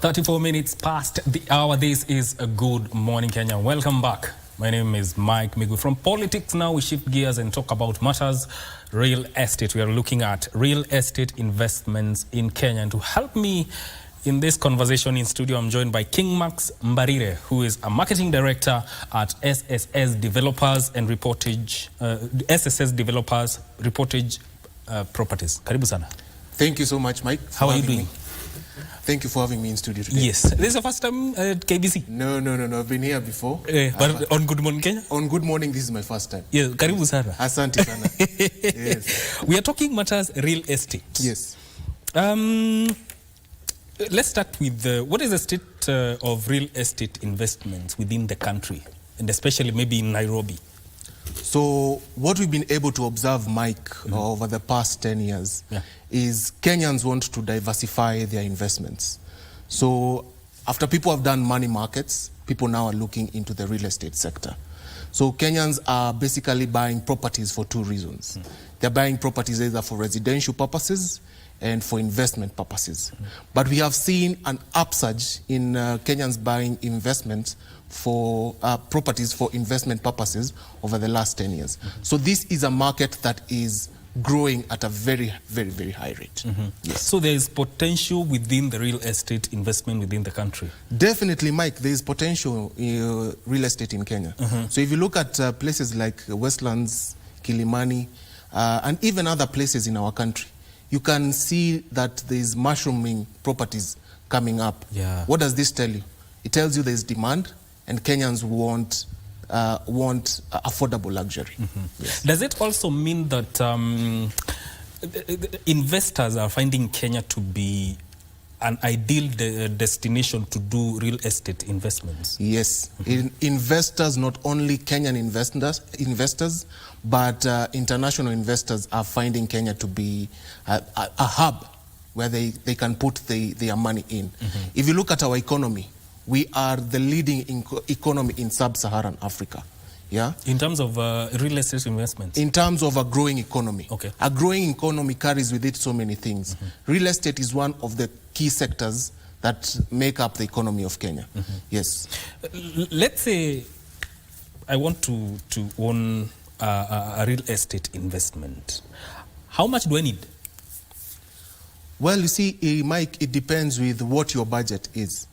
34 minutes past the hour. This is a Good Morning Kenya. Welcome back. My name is Mike Migu. From politics now, we shift gears and talk about matters real estate. We are looking at real estate investments in Kenya. And to help me in this conversation in studio, I'm joined by King Max Mbarire, who is a marketing director at SSS Developers and Reportage, Properties. Karibu sana. Thank you so much, Mike. How are you doing? Thank you for having me in studio today. Yes. This is the first time at KBC? No. I've been here before. But on Good Morning Kenya? On Good Morning, this is my first time. Yes. Karibu sana. Asante sana. Yes. We are talking matters real estate. Yes. Let's start with what is the state of real estate investments within the country, and especially maybe in Nairobi? So what we've been able to observe, Mike, over the past 10 years is Kenyans want to diversify their investments. So after people have done money markets, people now are looking into the real estate sector. So Kenyans are basically buying properties for two reasons. They're buying properties either for residential purposes and for investment purposes. But we have seen an upsurge in Kenyans buying investments for properties for investment purposes over the last 10 years. So this is a market that is growing at a very, very, very high rate. Yes. So there is potential within the real estate investment within the country? Definitely, Mike, there is potential in real estate in Kenya. So if you look at places like Westlands, Kilimani, and even other places in our country, you can see that there is mushrooming properties coming up. Yeah. What does this tell you? It tells you there is demand and Kenyans want affordable luxury. Yes. Does it also mean that the investors are finding Kenya to be an ideal destination to do real estate investments? Yes. Investors, not only Kenyan investors, but international investors are finding Kenya to be a hub where they can put their money in. If you look at our economy, we are the leading economy in sub-Saharan Africa. Yeah. In terms of real estate investments? In terms of a growing economy. Okay. A growing economy carries with it so many things. Real estate is one of the key sectors that make up the economy of Kenya. Yes. Let's say I want to own a real estate investment. How much do I need? Well, you see, Mike, it depends with what your budget is.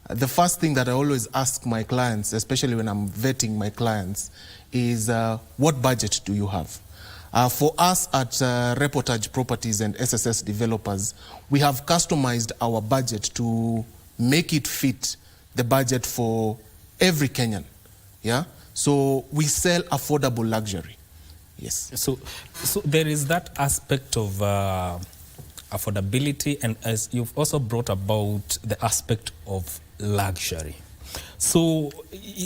The first thing that I always ask my clients, especially when I'm vetting my clients, is what budget do you have? For us at Reportage Properties and SSS Developers, we have customized our budget to make it fit the budget for every Kenyan. Yeah? So we sell affordable luxury. Yes. So there is that aspect of affordability, and as you've also brought about the aspect of luxury. So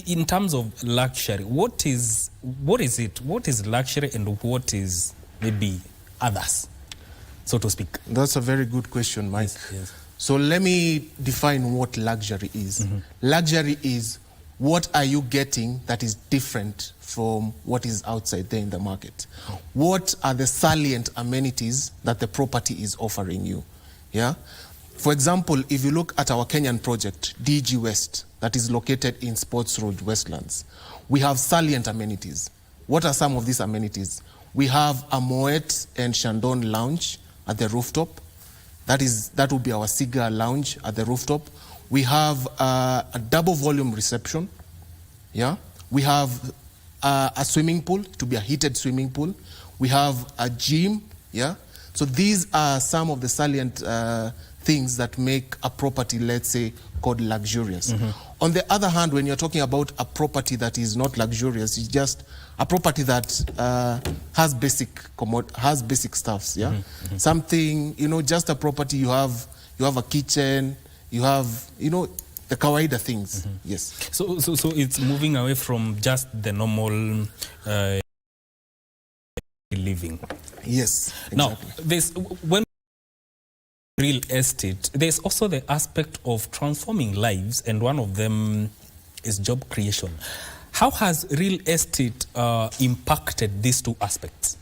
in terms of luxury, what is it? What is luxury and what is maybe others, so to speak? That's a very good question, Mike. Yes. So let me define what luxury is. Luxury is what are you getting that is different from what is outside there in the market? What are the salient amenities that the property is offering you? Yeah. For example, if you look at our Kenyan project, DG West, that is located in Sports Road, Westlands, we have salient amenities. What are some of these amenities? We have a Moet and Shandon lounge at the rooftop. That would be our cigar lounge at the rooftop. We have a double volume reception. Yeah. We have a swimming pool, to be a heated swimming pool. We have a gym. Yeah. So these are some of the salient things that make a property, let's say, called luxurious. On the other hand, when you're talking about a property that is not luxurious, it's just a property that has basic stuffs. Yeah. Something, just a property, you have a kitchen, you have, the kawaida things. Yes. So it's moving away from just the normal living. Yes. Exactly. Now, when real estate, there's also the aspect of transforming lives, and one of them is job creation. How has real estate impacted these two aspects?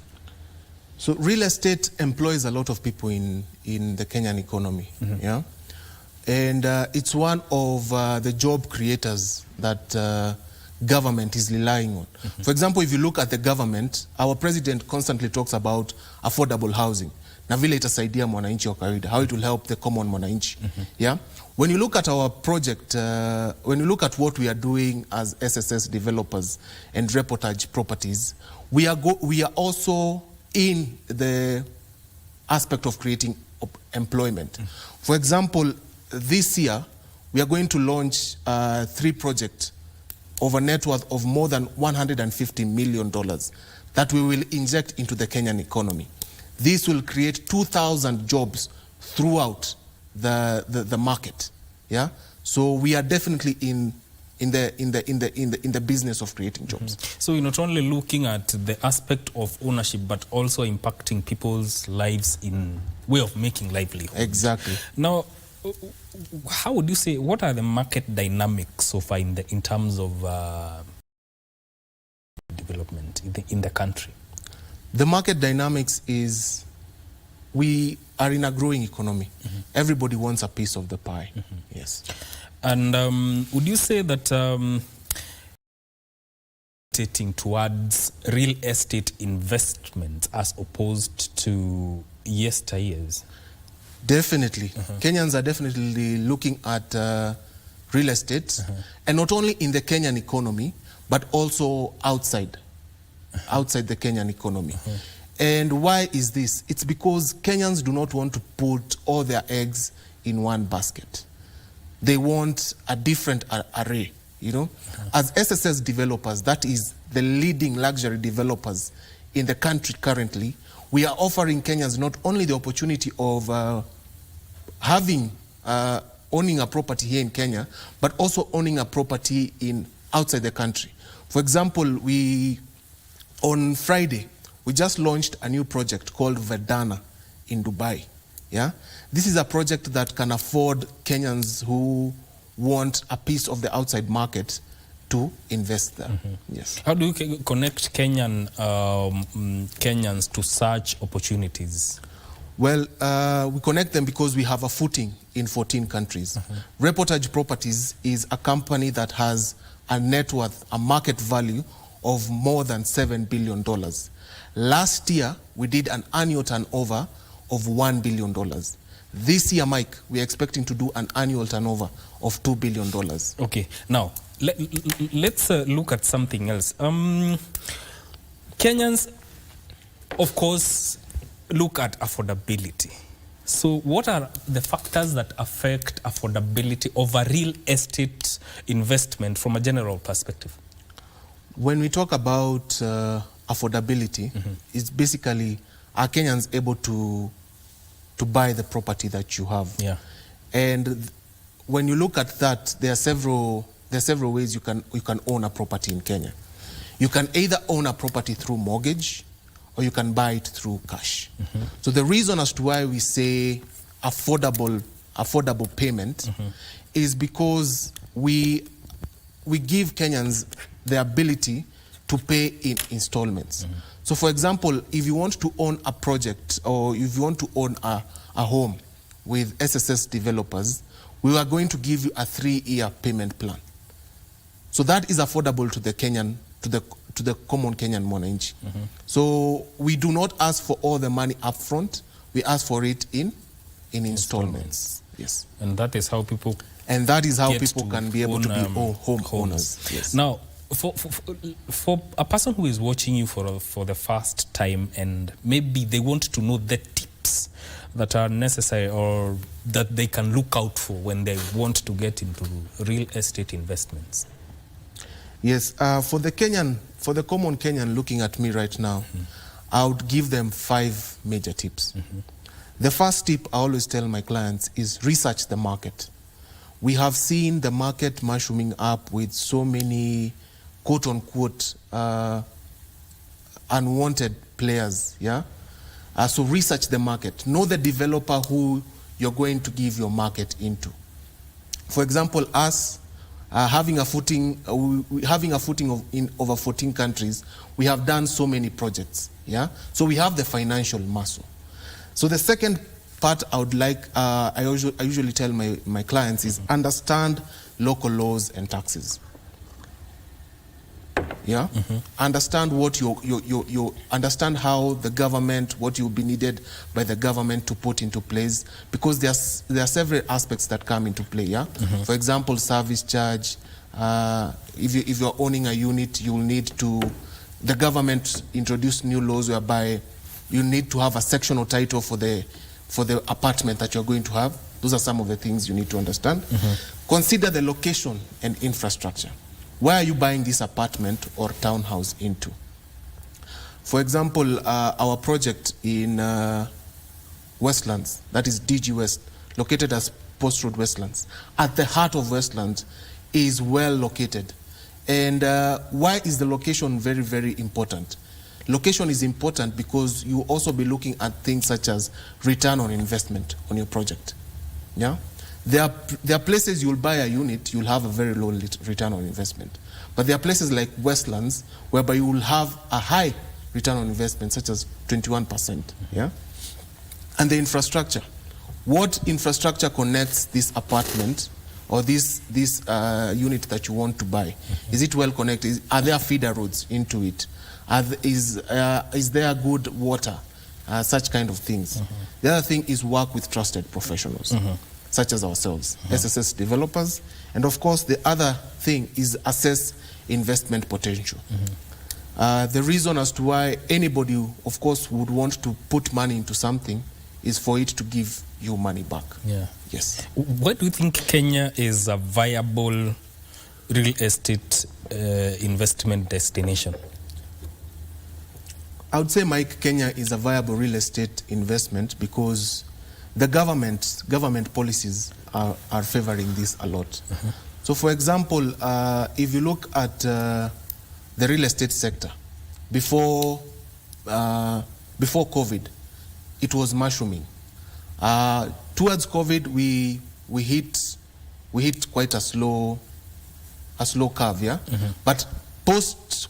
So real estate employs a lot of people in the Kenyan economy. Yeah. And it's one of the job creators that government is relying on. For example, if you look at the government, our president constantly talks about affordable housing. Na vile itasaidia mwananchi wa kawaida, how it will help the common mwananchi. Yeah? When you look at our project, when you look at what we are doing as SSS developers and reportage properties, we are also in the aspect of creating employment. For example, this year, we are going to launch 3 projects of a net worth of more than $150 million that we will inject into the Kenyan economy. This will create 2,000 jobs throughout the market. Yeah, so we are definitely in the business of creating jobs. So you're not only looking at the aspect of ownership, but also impacting people's lives in way of making livelihood. Exactly. Now, how would you say, what are the market dynamics so far in terms of development in the country? The market dynamics is we are in a growing economy. Everybody wants a piece of the pie. Yes. And would you say that towards real estate investment as opposed to yesteryears? Definitely. Kenyans are definitely looking at real estate, and not only in the Kenyan economy, but also outside the Kenyan economy. And why is this? It's because Kenyans do not want to put all their eggs in one basket. They want a different array, you know. As SSS developers, that is the leading luxury developers in the country currently, we are offering Kenyans not only the opportunity of owning a property here in Kenya, but also owning a property outside the country. For example, on Friday, we just launched a new project called Verdana in Dubai. Yeah, this is a project that can afford Kenyans who want a piece of the outside market to invest there. Yes. How do you connect Kenyans to such opportunities? Well, we connect them because we have a footing in 14 countries. Reportage Properties is a company that has a net worth, a market value of more than $7 billion. Last year, we did an annual turnover of $1 billion. This year, Mike, we're expecting to do an annual turnover of $2 billion. Okay, now, let's look at something else. Kenyans, of course, look at affordability. So what are the factors that affect affordability of a real estate investment from a general perspective? When we talk about affordability, it's basically, are Kenyans able to buy the property that you have? Yeah. And when you look at that, there are several ways you can own a property in Kenya. You can either own a property through mortgage, or you can buy it through cash. So the reason as to why we say affordable payment is because we give Kenyans the ability to pay in installments. So for example, if you want to own a project or if you want to own a home with SSS developers, we are going to give you a 3-year payment plan. So that is affordable to the Kenyan, to the common Kenyan mwananchi. So we do not ask for all the money up front. We ask for it in installments. Yes. And that is how people can be able to be home owners. Yes. Now, for a person who is watching you for the first time, and maybe they want to know the tips that are necessary or that they can look out for when they want to get into real estate investments. Yes, for the common Kenyan looking at me right now, I would give them 5 major tips. The first tip I always tell my clients is research the market. We have seen the market mushrooming up with so many quote-unquote unwanted players, yeah? So research the market. Know the developer who you're going to give your market into. For example, us, having a footing in over 14 countries, we have done so many projects, yeah? So we have the financial muscle. So the second part I would like, I usually tell my clients is understand local laws and taxes. Yeah, understand what you understand how the government, what you'll be needed by the government to put into place, because there are several aspects that come into play. Yeah, for example, service charge. If you're owning a unit, you'll need to. The government introduced new laws whereby you need to have a sectional title for the apartment that you're going to have. Those are some of the things you need to understand. Consider the location and infrastructure. Where are you buying this apartment or townhouse into? For example, our project in Westlands, that is DG West, located as Post Road Westlands, at the heart of Westlands, is well located. And why is the location very, very important? Location is important because you also be looking at things such as return on investment on your project. Yeah? There are places you'll buy a unit, you'll have a very low return on investment. But there are places like Westlands whereby you will have a high return on investment, such as 21%. Yeah? And the infrastructure. What infrastructure connects this apartment or this unit that you want to buy? Is it well connected? Are there feeder roads into it? Is there good water? Such kind of things. The other thing is work with trusted professionals, such as ourselves, SSS developers. And of course, the other thing is assess investment potential. The reason as to why anybody, of course, would want to put money into something is for it to give you money back. Yeah. Yes. Why do you think Kenya is a viable real estate investment destination? I would say, Mike, Kenya is a viable real estate investment because the government policies are favoring this a lot. So, for example, if you look at the real estate sector, before COVID, it was mushrooming. Towards COVID, we hit quite a slow curve, yeah. But post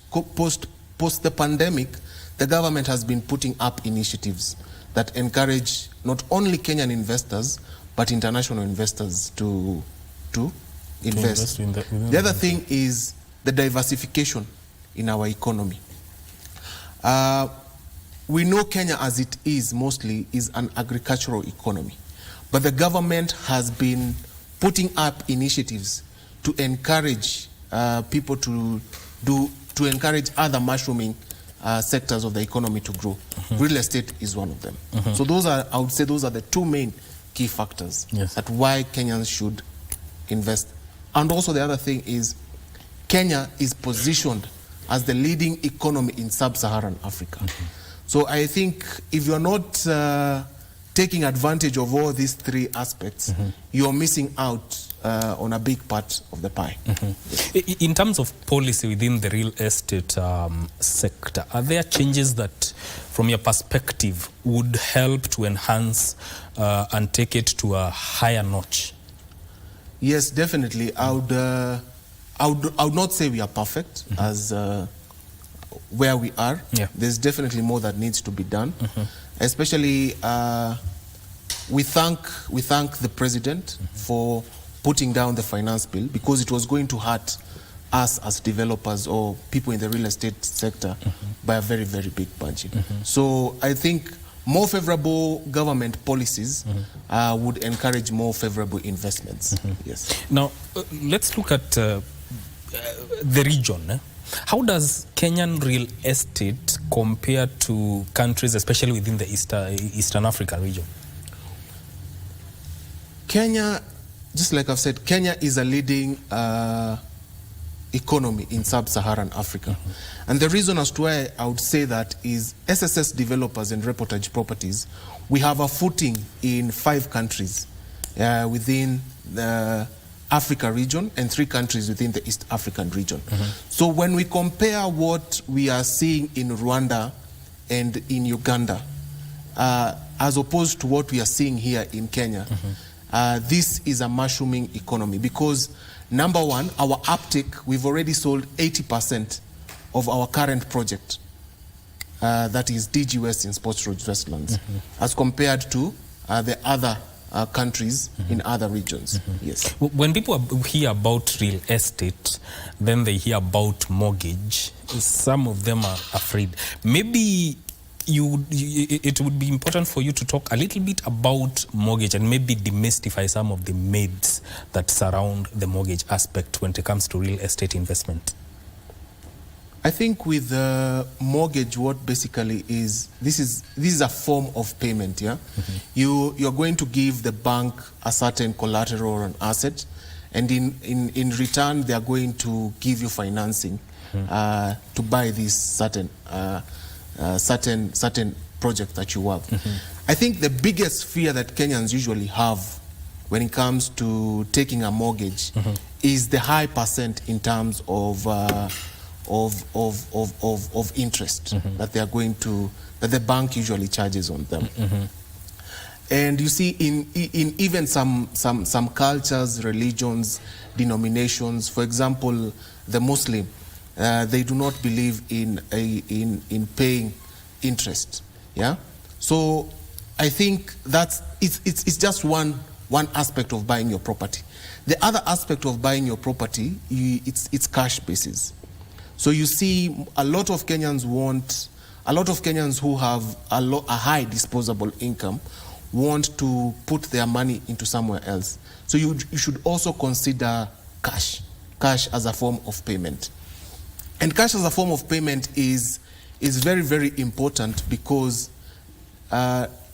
the pandemic, the government has been putting up initiatives that encourage not only Kenyan investors but international investors to invest. The other thing is the diversification in our economy. We know Kenya as it is mostly is an agricultural economy, but the government has been putting up initiatives to encourage people to encourage other mushrooming sectors of the economy to grow. Real estate is one of them. So I would say those are the two main key factors at why Kenyans should invest. And also the other thing is Kenya is positioned as the leading economy in sub-Saharan Africa. So I think if you're not taking advantage of all these three aspects, you're missing out on a big part of the pie. In terms of policy within the real estate sector, are there changes that, from your perspective, would help to enhance and take it to a higher notch? Yes, definitely. I would not say we are perfect as where we are. There's definitely more that needs to be done. Especially, we thank the president for putting down the finance bill, because it was going to hurt us as developers or people in the real estate sector by a very, very big budget. So I think more favorable government policies would encourage more favorable investments. Yes. Now, let's look at the region. How does Kenyan real estate compare to countries, especially within the Eastern Africa region? Kenya, just like I've said, Kenya is a leading economy in sub-Saharan Africa. And the reason as to why I would say that is SSS developers and reportage properties, we have a footing in 5 countries within the Africa region and 3 countries within the East African region. So when we compare what we are seeing in Rwanda and in Uganda, as opposed to what we are seeing here in Kenya, this is a mushrooming economy because, number one, our uptake, we've already sold 80% of our current project, that is DG West in Sports Road Westlands, as compared to the other countries in other regions. Yes. When people hear about real estate, then they hear about mortgage. Some of them are afraid. Maybe it would be important for you to talk a little bit about mortgage and maybe demystify some of the myths that surround the mortgage aspect when it comes to real estate investment. I think with the mortgage, what basically is, this is a form of payment, yeah? You're going to give the bank a certain collateral or an asset, and in return, they are going to give you financing to buy this certain project that you have. I think the biggest fear that Kenyans usually have when it comes to taking a mortgage is the high percent in terms of interest that they are going to, that the bank usually charges on them. And you see in even some cultures, religions, denominations, for example, the Muslim, they do not believe in paying interest. Yeah. So I think it's just one aspect of buying your property. The other aspect of buying your property, it's cash basis. So you see a lot of Kenyans who have a high disposable income want to put their money into somewhere else. So you should also consider cash as a form of payment. And cash as a form of payment is very, very important because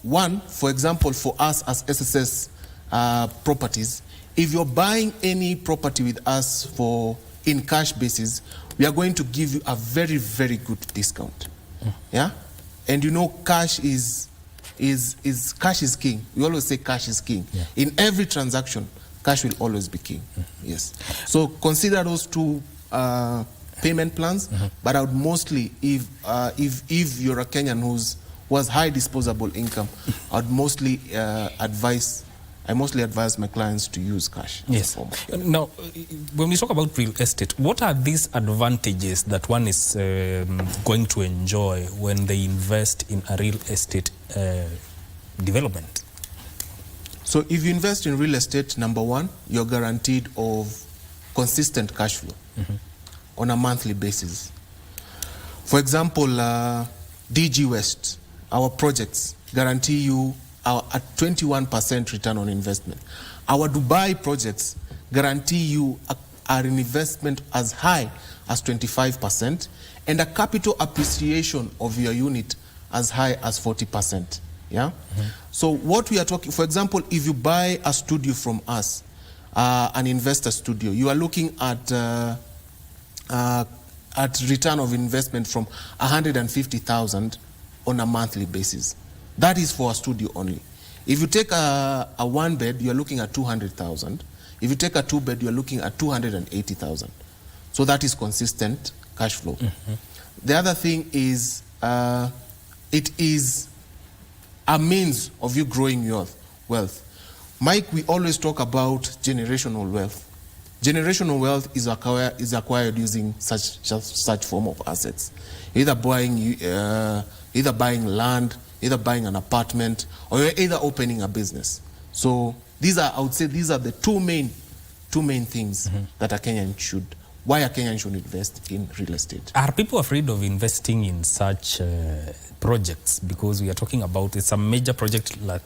one, for example, for us as SSS properties, if you're buying any property with us in cash basis, we are going to give you a very, very good discount. Yeah? And you know, cash is king. We always say cash is king. Yeah. In every transaction, cash will always be king. Yes. So consider those two payment plans, but I would mostly, if you're a Kenyan who has high disposable income, I'd mostly advise my clients to use cash. Yes. Now, when we talk about real estate, what are these advantages that one is going to enjoy when they invest in a real estate development? So if you invest in real estate, number one, you're guaranteed of consistent cash flow on a monthly basis. For example, DG West, our projects guarantee you a 21% return on investment. Our Dubai projects guarantee you an investment as high as 25% and a capital appreciation of your unit as high as 40%. Yeah. So what we are talking, for example, if you buy a studio from us, an investor studio, you are looking at return of investment from 150,000 on a monthly basis. That is for a studio only. If you take a one bed, you're looking at 200,000. If you take a two bed, you're looking at 280,000. So that is consistent cash flow. The other thing is, it is a means of you growing your wealth. Mike, we always talk about generational wealth. Generational wealth is acquired using such form of assets, either buying land, either buying an apartment, or you're either opening a business. So I would say these are the two main things that why a Kenyan should invest in real estate. Are people afraid of investing in such projects? Because we are talking about, it's a major project that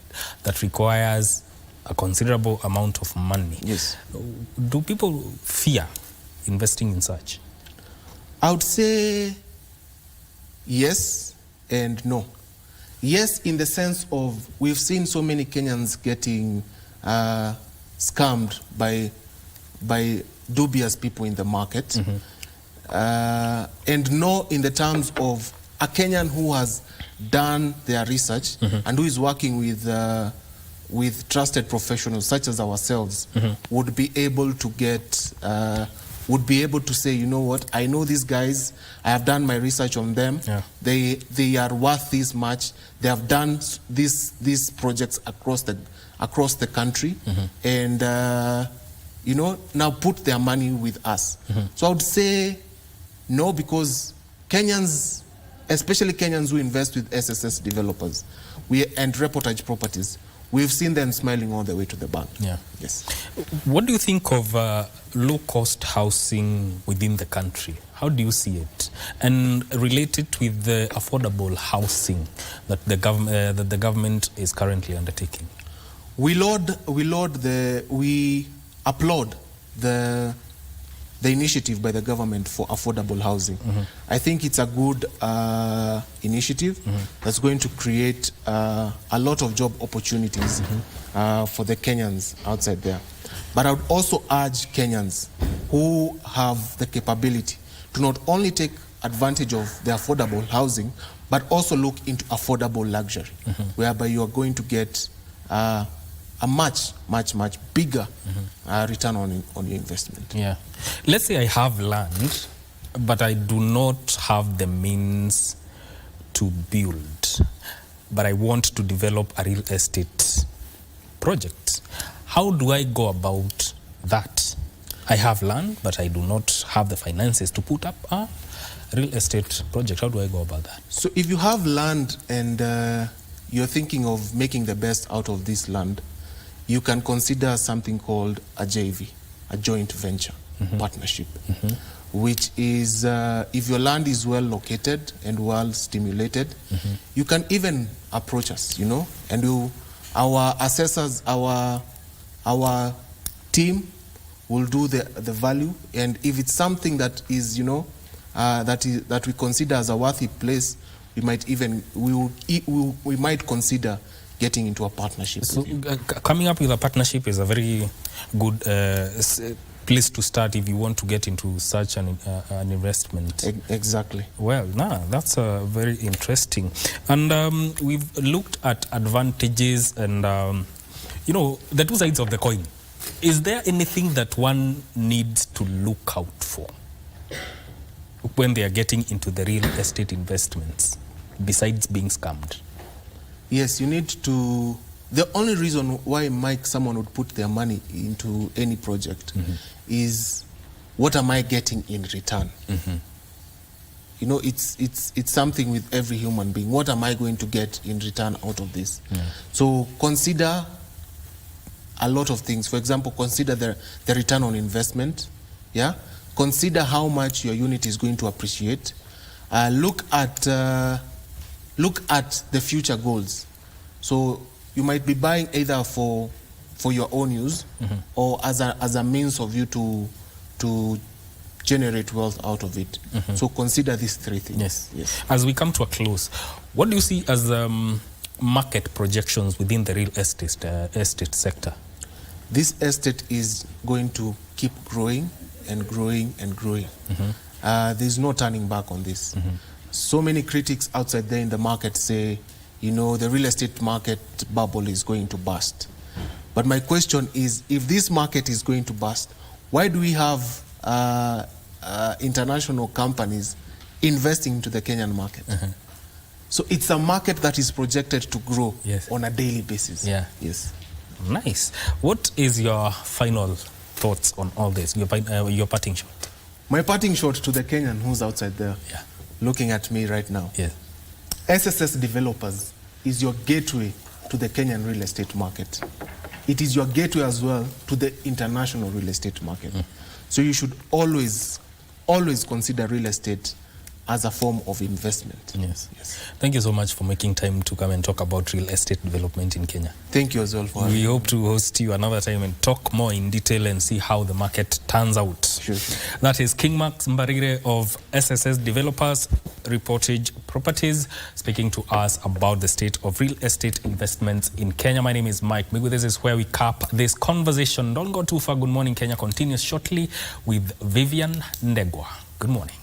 requires a considerable amount of money. Yes. Do people fear investing in such? I would say yes and no. Yes, in the sense of we've seen so many Kenyans getting scammed by dubious people in the market. And no, in the terms of a Kenyan who has done their research and who is working with trusted professionals such as ourselves, would be able to say, you know what, I know these guys, I have done my research on them, they are worth this much, they have done these projects across the country, and now put their money with us. So I would say no, because Kenyans, especially Kenyans who invest with SSS developers and reportage properties, we've seen them smiling all the way to the bank. Yeah. Yes. What do you think of low-cost housing within the country? How do you see it? And relate it with the affordable housing that the government is currently undertaking. We applaud the initiative by the government for affordable housing. I think it's a good initiative that's going to create a lot of job opportunities for the Kenyans outside there. But I would also urge Kenyans who have the capability to not only take advantage of the affordable housing, but also look into affordable luxury, whereby you are going to get a much bigger return on your investment. Yeah. Let's say I have land, but I do not have the means to build, but I want to develop a real estate project. How do I go about that? I have land, but I do not have the finances to put up a real estate project. How do I go about that? So if you have land and you're thinking of making the best out of this land, you can consider something called a JV, a joint venture partnership, which is, if your land is well located and well stimulated, you can even approach us, you know, and our assessors, our team will do the value, and if it's something that is, you know, that we consider as a worthy place, we might consider getting into a partnership. So coming up with a partnership is a very good place to start if you want to get into such an investment. Exactly. Well, that's very interesting. And we've looked at advantages and, you know, the two sides of the coin. Is there anything that one needs to look out for when they are getting into the real estate investments, besides being scammed? Yes, you need to. The only reason why someone would put their money into any project is, what am I getting in return? You know, it's something with every human being. What am I going to get in return out of this? So consider a lot of things. For example, consider the return on investment. Yeah. Consider how much your unit is going to appreciate. Look at the future goals. So you might be buying either for your own use or as a means of you to generate wealth out of it. So consider these three things. Yes. As we come to a close, what do you see as market projections within the real estate sector? This estate is going to keep growing and growing and growing. There's no turning back on this. So many critics outside there in the market say, you know, the real estate market bubble is going to burst. But my question is, if this market is going to burst, why do we have international companies investing into the Kenyan market? So it's a market that is projected to grow on a daily basis. Yes. Nice. What is your final thoughts on all this, your parting shot? My parting shot to the Kenyan who's outside there, looking at me right now. SSS Developers is your gateway to the Kenyan real estate market. It is your gateway as well to the international real estate market. So you should always consider real estate as a form of investment. Yes. Thank you so much for making time to come and talk about real estate development in Kenya. Thank you as well for having me. We hope to host you another time and talk more in detail and see how the market turns out. Sure. That is King Max Mbarire of SSS Developers Reportage Properties speaking to us about the state of real estate investments in Kenya. My name is Mike Migu. This is where we cap this conversation. Don't go too far. Good Morning Kenya continues shortly with Vivian Ndegwa. Good morning.